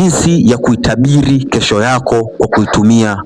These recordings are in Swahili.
Jinsi ya kuitabiri kesho yako kwa kuitumia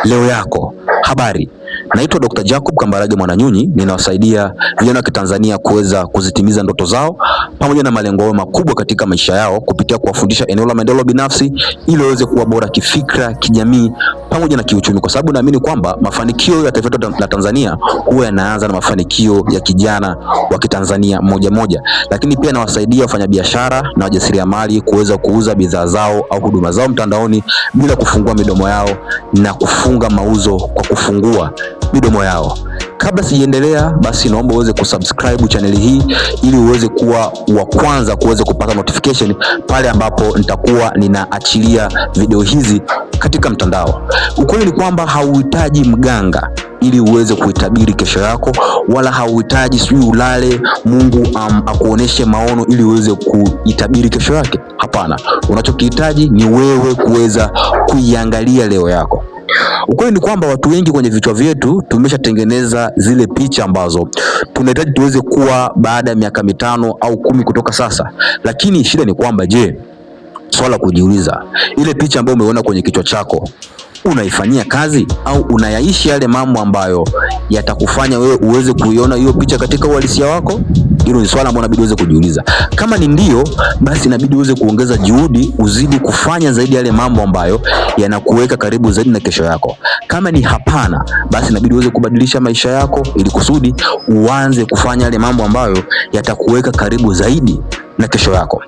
leo yako. Habari, naitwa Dr. Jacob Kambarage Mwananyunyi. Ninawasaidia vijana wa Kitanzania kuweza kuzitimiza ndoto zao pamoja na malengo yao makubwa katika maisha yao kupitia kuwafundisha eneo la maendeleo binafsi ili waweze kuwa bora kifikra, kijamii pamoja na kiuchumi, kwa sababu naamini kwamba mafanikio ya taifa letu la Tanzania huwa yanaanza na mafanikio ya kijana wa Kitanzania moja moja. Lakini pia nawasaidia wafanyabiashara na wajasiriamali kuweza kuuza bidhaa zao au huduma zao mtandaoni bila kufungua midomo yao na kufunga mauzo kwa kufungua midomo yao. Kabla sijaendelea, basi naomba uweze kusubscribe channel hii ili uweze kuwa wa kwanza kuweza kupata notification pale ambapo nitakuwa ninaachilia video hizi katika mtandao. Ukweli ni kwamba hauhitaji mganga ili uweze kuitabiri kesho yako, wala hauhitaji sijui ulale Mungu akuoneshe maono ili uweze kuitabiri kesho yake. Hapana, unachokihitaji ni wewe kuweza kuiangalia leo yako. Ukweli ni kwamba watu wengi kwenye vichwa vyetu tumeshatengeneza zile picha ambazo tunahitaji tuweze kuwa baada ya miaka 5 au 10 kutoka sasa. Lakini shida ni kwamba, je, swala kujiuliza, ile picha ambayo umeona kwenye kichwa chako unaifanyia kazi au unayaishi yale mambo ambayo yatakufanya wewe uweze kuiona hiyo picha katika uhalisia wako? Hilo ni swala ambalo inabidi uweze kujiuliza. Kama ni ndio, basi inabidi uweze kuongeza juhudi, uzidi kufanya zaidi yale mambo ambayo yanakuweka karibu zaidi na kesho yako. Kama ni hapana, basi inabidi uweze kubadilisha maisha yako ili kusudi uanze kufanya yale mambo ambayo yatakuweka karibu zaidi na kesho yako.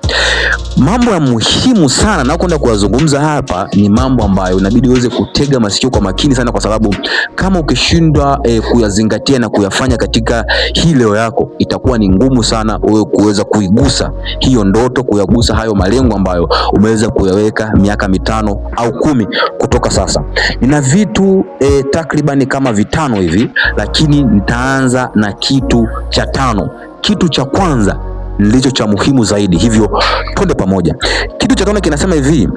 Mambo ya muhimu sana na kwenda kuwazungumza hapa ni mambo ambayo inabidi uweze kutega masikio kwa makini sana, kwa sababu kama ukishindwa kuyazingatia na kuyafanya katika hii leo yako, itakuwa ni ngumu sana wewe kuweza kuigusa hiyo ndoto, kuyagusa hayo malengo ambayo umeweza kuyaweka miaka 5 au 10 kutoka sasa. Nina vitu takribani kama 5 hivi, lakini nitaanza na kitu cha 5. Kitu cha kwanza ndicho cha muhimu zaidi, hivyo twende pamoja. Kitu cha 5 kinasema hivi: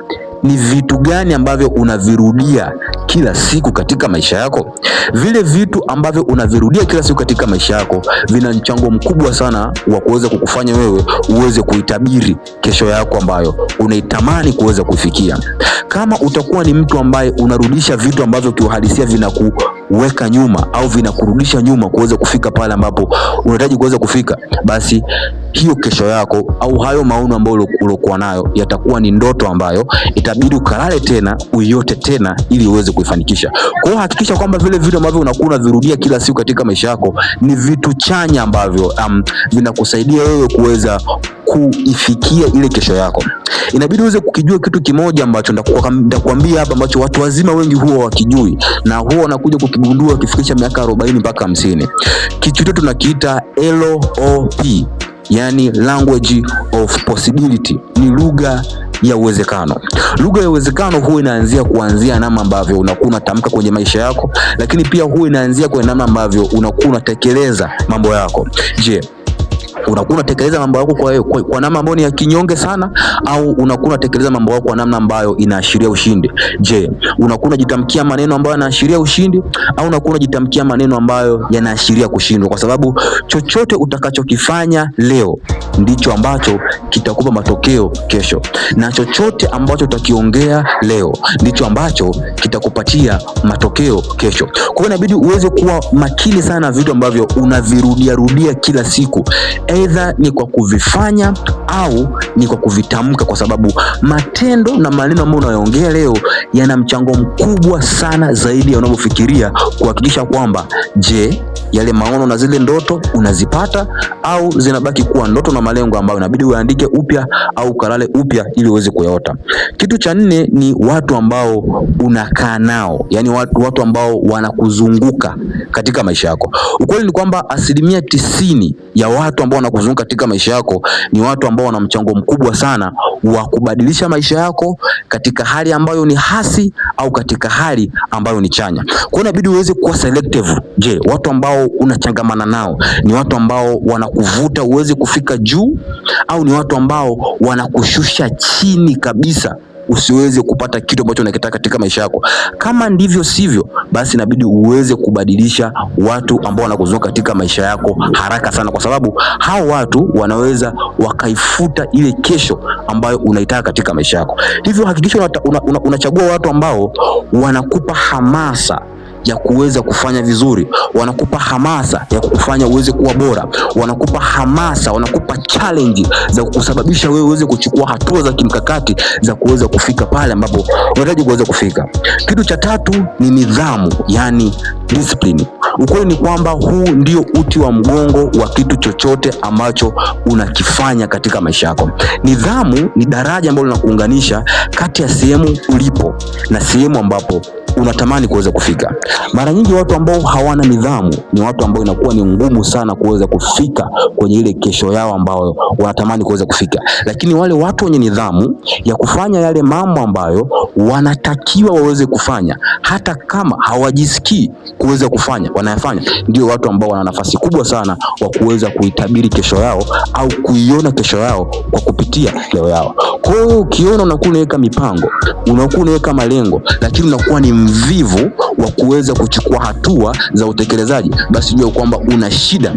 ni vitu gani ambavyo unavirudia kila siku katika maisha yako? Vile vitu ambavyo unavirudia kila siku katika maisha yako vina mchango mkubwa sana wa kuweza kukufanya wewe uweze kuitabiri kesho yako ambayo unaitamani kuweza kufikia. Kama utakuwa ni mtu ambaye unarudisha vitu ambavyo kiuhalisia vinakuweka nyuma au vinakurudisha nyuma kuweza kufika pale ambapo unahitaji kuweza kufika, basi hiyo kesho yako au hayo maono ambayo ulikuwa nayo yatakuwa ni ndoto ambayo itabidi ukalale tena uyote tena ili uweze kuifanikisha. Kwa hiyo hakikisha kwamba vile vitu ambavyo unakuwa unavirudia kila siku katika maisha yako ni vitu chanya ambavyo vinakusaidia wewe kuweza kuifikia ile kesho yako. Inabidi uweze kukijua kitu kimoja ambacho nitakwambia hapa, ambacho watu wazima wengi huwa wakijui na huwa wanakuja kukigundua kifikisha miaka 40 mpaka 50. Kitu hicho tunakiita LOP, yani language of possibility, ni lugha ya uwezekano. Lugha ya uwezekano huwa inaanzia kuanzia namna ambavyo unakuwa unatamka kwenye maisha yako, lakini pia huwa inaanzia kwenye namna ambavyo unakuwa unatekeleza mambo yako. Je, unakuwa unatekeleza mambo yako kwa namna ambayo ni ya kinyonge sana, au unakuwa unatekeleza mambo yako kwa namna ambayo inaashiria ushindi? Je, unakuwa unajitamkia maneno ambayo yanaashiria ushindi, au unakuwa unajitamkia maneno ambayo yanaashiria kushindwa? Kwa sababu chochote utakachokifanya leo ndicho ambacho kitakupa matokeo kesho, na chochote ambacho utakiongea leo ndicho ambacho kitakupatia matokeo kesho. Kwa hiyo inabidi uweze kuwa makini sana na vitu ambavyo unavirudia kila siku, either ni kwa kuvifanya au ni kwa kuvitamka, kwa sababu matendo na maneno ambayo unayoongea leo yana mchango mkubwa sana zaidi ya unavyofikiria kuhakikisha kwamba, je, yale maono na zile ndoto unazipata au zinabaki kuwa ndoto na malengo ambayo inabidi uandike upya au kalale upya ili uweze kuyaota. Kitu cha 4 ni watu ambao unakaa nao, yani watu ambao wanakuzunguka katika maisha yako. Ukweli ni kwamba 90% ya watu ambao wanakuzunguka katika maisha yako ni watu ambao wana mchango mkubwa sana wa kubadilisha maisha yako katika hali ambayo ni hasi au katika hali ambayo ni chanya. Kwa hiyo inabidi uweze kuwa selective. Je, watu ambao unachangamana nao ni watu ambao wanakuvuta uweze kufika juu, au ni watu ambao wanakushusha chini kabisa usiweze kupata kitu ambacho unakitaka katika maisha yako. Kama ndivyo sivyo, basi inabidi uweze kubadilisha watu ambao wanakuzunguka katika maisha yako haraka sana, kwa sababu hao watu wanaweza wakaifuta ile kesho ambayo unaitaka katika maisha yako. Hivyo hakikisha unachagua watu ambao wanakupa hamasa ya kuweza kufanya vizuri, wanakupa hamasa ya kukufanya uweze kuwa bora, wanakupa hamasa, wanakupa challenge za kukusababisha wewe uweze kuchukua hatua za kimkakati za kuweza kufika pale ambapo unahitaji kuweza kufika. Kitu cha tatu ni nidhamu, yani discipline. Ukweli ni kwamba huu ndio uti wa mgongo wa kitu chochote ambacho unakifanya katika maisha yako. Nidhamu ni daraja ambalo linakuunganisha kati ya sehemu ulipo na sehemu ambapo unatamani kuweza kufika. Mara nyingi watu ambao hawana nidhamu ni watu ambao inakuwa ni ngumu sana kuweza kufika kwenye ile kesho yao ambayo wanatamani kuweza kufika. Lakini wale watu wenye nidhamu ya kufanya yale mambo ambayo wanatakiwa waweze kufanya, hata kama hawajisikii kuweza kufanya, wanayafanya, ndio watu ambao wana nafasi kubwa sana wa kuweza kuitabiri kesho yao au kuiona kesho yao kwa kupitia leo yao. Kwa hiyo ukiona unakuwa unaweka mipango, unakuwa unaweka malengo, lakini unakuwa ni mvivu wa kuweza kuchukua hatua za utekelezaji, basi jua kwamba una shida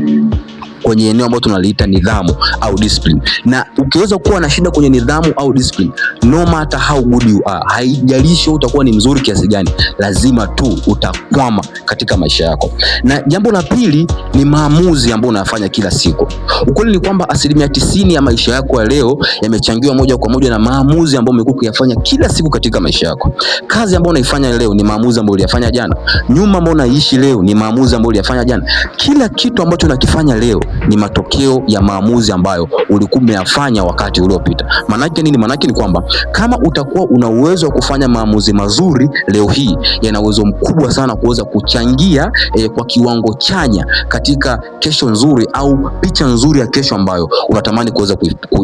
kwenye eneo ambalo tunaliita nidhamu au discipline. Na ukiweza kuwa na shida kwenye nidhamu au discipline, no matter how good you are, haijalishi utakuwa ni mzuri kiasi gani, lazima tu utakwama katika maisha yako. Na jambo la pili ni maamuzi ambayo unayafanya kila siku. Ukweli ni kwamba 90% ya maisha yako ya leo yamechangiwa moja kwa moja na maamuzi ambayo umekuwa ukiyafanya kila siku katika maisha yako. Kazi ambayo unaifanya leo ni maamuzi ambayo uliyafanya jana. Nyumba ambayo unaishi leo ni maamuzi ambayo uliyafanya jana. Kila kitu ambacho unakifanya leo ni matokeo ya maamuzi ambayo ulikuwa umeyafanya wakati uliopita. Manake nini? Manake ni kwamba kama utakuwa una uwezo wa kufanya maamuzi mazuri leo hii, yana uwezo mkubwa sana kuweza kuchangia kwa kiwango chanya katika kesho nzuri au picha nzuri ya kesho ambayo unatamani kuweza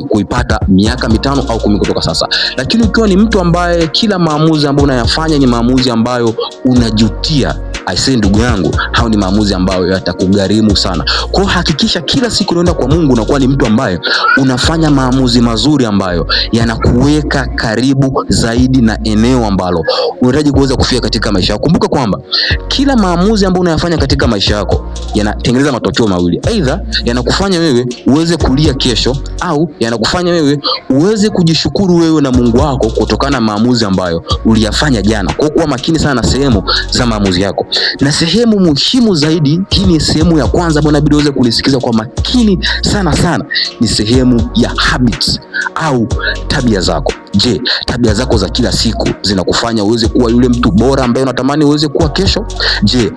kuipata miaka 5 au 10 kutoka sasa. Lakini ukiwa ni mtu ambaye kila maamuzi ambayo unayafanya ni maamuzi ambayo unajutia, aisee ndugu yangu, hao ni maamuzi ambayo yatakugharimu sana. Kwa hakikisha kila siku unaenda kwa Mungu unakuwa ni mtu ambaye unafanya maamuzi mazuri ambayo yanakuweka karibu zaidi na eneo ambalo unahitaji kuweza kufika katika maisha yako. Kumbuka kwamba kila maamuzi ambayo unayafanya katika maisha yako yanatengeneza matokeo mawili. Aidha yanakufanya wewe uweze kulia kesho, au yanakufanya wewe uweze kujishukuru wewe na Mungu wako kutokana na maamuzi ambayo uliyafanya jana. Kwa kuwa makini sana na sehemu za maamuzi yako. Na sehemu muhimu zaidi, hii ni sehemu ya kwanza ambayo inabidi uweze kunisikiza kwa makini sana, ni sehemu ya habits au tabia zako. Je, tabia zako za kila siku zinakufanya uweze kuwa yule mtu bora ambaye unatamani uweze kuwa kesho? Je,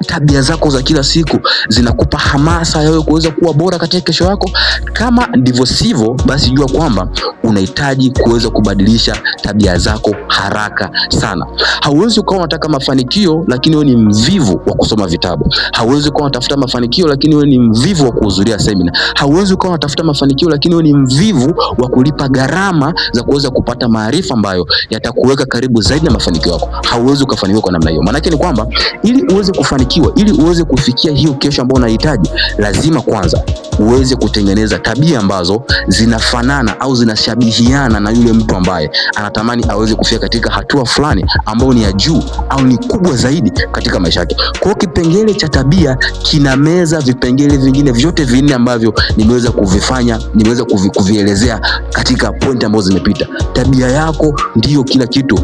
tabia zako za kila siku zinakupa hamasa ya wewe kuweza kuwa bora katika kesho yako? Kama ndivyo sivyo, basi jua kwamba unahitaji kuweza kubadilisha tabia zako haraka sana. Hauwezi ukawa unataka mafanikio lakini wewe ni mvivu wa kusoma vitabu. Hauwezi ukawa unatafuta mafanikio lakini wewe ni mvivu wa kuhudhuria semina. Hauwezi ukawa unatafuta mafanikio lakini wewe ni mvivu wa kulipa gharama za kuweza kupata maarifa ambayo yatakuweka karibu zaidi na mafanikio yako. Hauwezi ukafanikiwa kwa namna hiyo. Maana yake ni kwamba ili uweze kufanikiwa, ili uweze kufikia hiyo kesho ambayo unahitaji, lazima kwanza uweze kutengeneza tabia ambazo zinafanana au zinashabihiana na yule mtu ambaye anatamani aweze kufika katika hatua fulani ambayo ni ya juu au ni kubwa zaidi katika maisha yake. Kwa kipengele cha tabia kinameza vipengele vingine vyote vinne ambavyo nimeweza kuvifanya, nimeweza kuvielezea katika point ambazo zimepita. Tabia yako ndiyo kila kitu.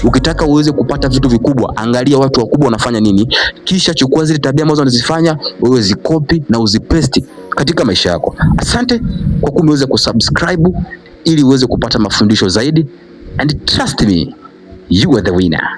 Ukitaka uweze kupata vitu vikubwa, angalia watu wakubwa wanafanya nini, kisha chukua zile tabia ambazo wanazifanya, wewe zikopi na uzipaste katika maisha yako. Asante kwa kuweza kusubscribe ili uweze kupata mafundisho zaidi, and trust me, you are the winner.